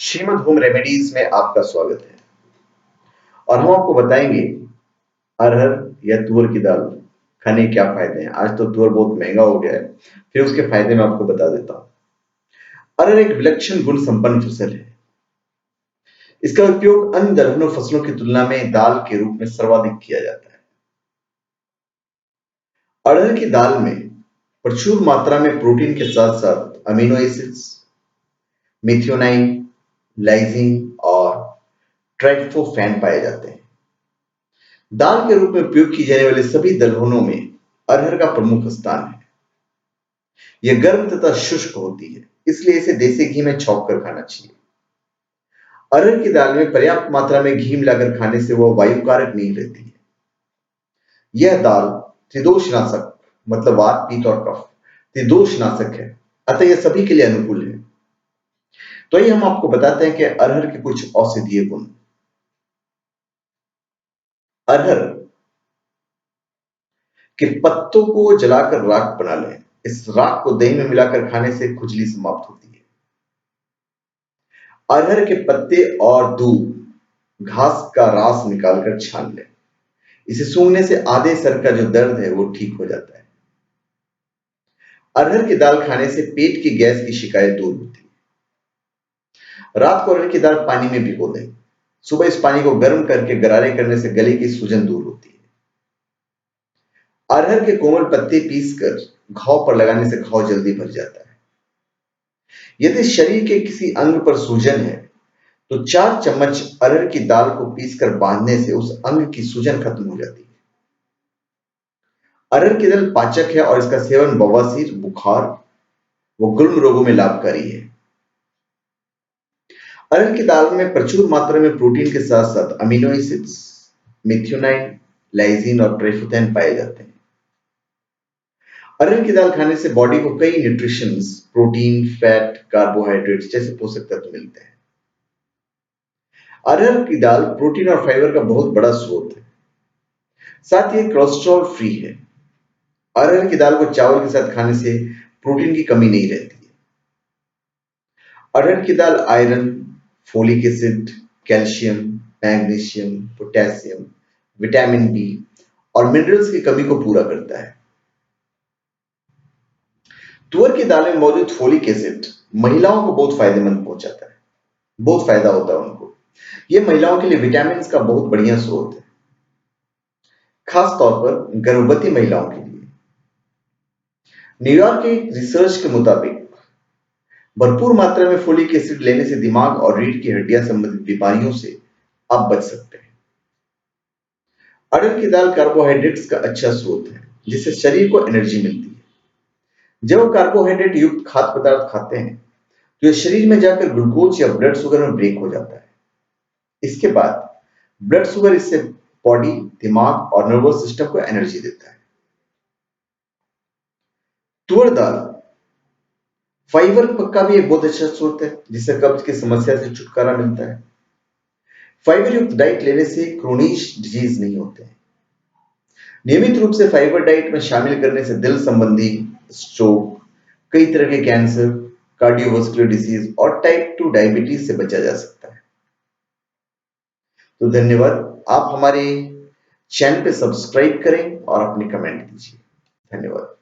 Shrimad home remedies में आपका स्वागत है और हम आपको बताएंगे अरहर या तुअर की दाल खाने के क्या फायदे हैं। आज तो तुअर बहुत महंगा हो गया है, फिर उसके फायदे मैं आपको बता देता हूँ। अरहर एक विलक्षण गुण संपन्न फसल है। इसका उपयोग अन्य दलहनों फसलों की तुलना में दाल के रूप में सर्वाधिक किया जाता है। अरहर की दाल में प्रचुर मात्रा में प्रोटीन के साथ साथ अमीनो एसिड्स, मेथियोनाइन, लाइसिन और ट्राइप्टोफैन पाए जाते हैं। दाल के रूप में उपयोग की जाने वाले सभी दलहनों में अरहर का प्रमुख स्थान है। यह गर्म तथा शुष्क होती है, इसलिए इसे देसी घी में छौंक कर खाना चाहिए। अरहर की दाल में पर्याप्त मात्रा में घी मिलाकर खाने से वह वायु कारक नहीं रहती है। यह दाल त्रिदोषनाशक मतलब वात, पित्त और कफ त्रिदोषनाशक है, अतः यह सभी के लिए अनुकूल है। तो ये हम आपको बताते हैं कि अरहर के कुछ औषधीय गुण। अरहर के पत्तों को जलाकर राख बना लें। इस राख को दही में मिलाकर खाने से खुजली समाप्त होती है। अरहर के पत्ते और दूध घास का रास निकालकर छान लें। इसे सूंघने से आधे सर का जो दर्द है वो ठीक हो जाता है। अरहर की दाल खाने से पेट की गैस की शिकायत दूर होती है। रात को अरहर की दाल पानी में भिगो दें। सुबह इस पानी को गर्म करके गरारे करने से गले की सूजन दूर होती है। अरहर के कोमल पत्ते पीसकर घाव पर लगाने से घाव जल्दी भर जाता है। यदि शरीर के किसी अंग पर सूजन है तो 4 चम्मच अरहर की दाल को पीसकर बांधने से उस अंग की सूजन खत्म हो जाती है। अरहर की दाल पाचक है और इसका सेवन बवासीर, बुखार व गुल्म रोगों में लाभकारी है। अरहर की दाल में प्रचुर मात्रा में प्रोटीन के साथ साथ अमीनो एसिड्स, मेथियोनाइन, लाइसिन और ट्राइप्टोफैन पाए जाते हैं। अरहर की दाल खाने से बॉडी को कई न्यूट्रिशंस, प्रोटीन, फैट, कार्बोहाइड्रेट्स जैसे पोषक तत्व मिलते हैं। अरहर की दाल प्रोटीन और फाइबर का बहुत बड़ा स्रोत है, साथ ही कोलेस्ट्रॉल फ्री है। अरहर की दाल को चावल के साथ खाने से प्रोटीन की कमी नहीं रहती है। अरहर की दाल iron, folic acid, calcium, magnesium, potassium, vitamin B और मिनरल्स की कमी को पूरा करता है। तुअर की दाल में मौजूद फोलिक एसिड महिलाओं को बहुत फायदेमंद पहुंचाता है, बहुत फायदा होता है उनको। यह महिलाओं के लिए विटामिन का बहुत बढ़िया स्रोत है, खास तौर पर गर्भवती महिलाओं के लिए। न्यूयॉर्क के रिसर्च के मुताबिक भरपूर मात्रा में फोलिक एसिड लेने से दिमाग और रीढ़ की हड्डियां संबंधित बीमारियों से आप बच सकते हैं। अरहर की दाल कार्बोहाइड्रेट्स का अच्छा स्रोत है, जिससे शरीर को एनर्जी मिलती है। जब कार्बोहाइड्रेट युक्त खाद्य पदार्थ खाते हैं तो यह शरीर में जाकर ग्लूकोज या ब्लड शुगर में ब्रेक हो जाता है। इसके बाद ब्लड शुगर इससे बॉडी, दिमाग और नर्वस सिस्टम को एनर्जी देता है। तुअर दाल फाइबर का भी एक बहुत अच्छा स्रोत है, जिससे कब्ज की समस्या से छुटकारा मिलता है। फाइबर युक्त डाइट लेने से क्रोनिक डिजीज नहीं होते हैं। नियमित रूप से फाइबर डाइट में शामिल करने से दिल संबंधी स्ट्रोक, कई तरह के कैंसर, कार्डियोवास्कुलर डिजीज और टाइप 2 डायबिटीज से बचा जा सकता है। तो धन्यवाद। आप हमारे चैनल पे सब्सक्राइब करें और अपने कमेंट दीजिए। धन्यवाद।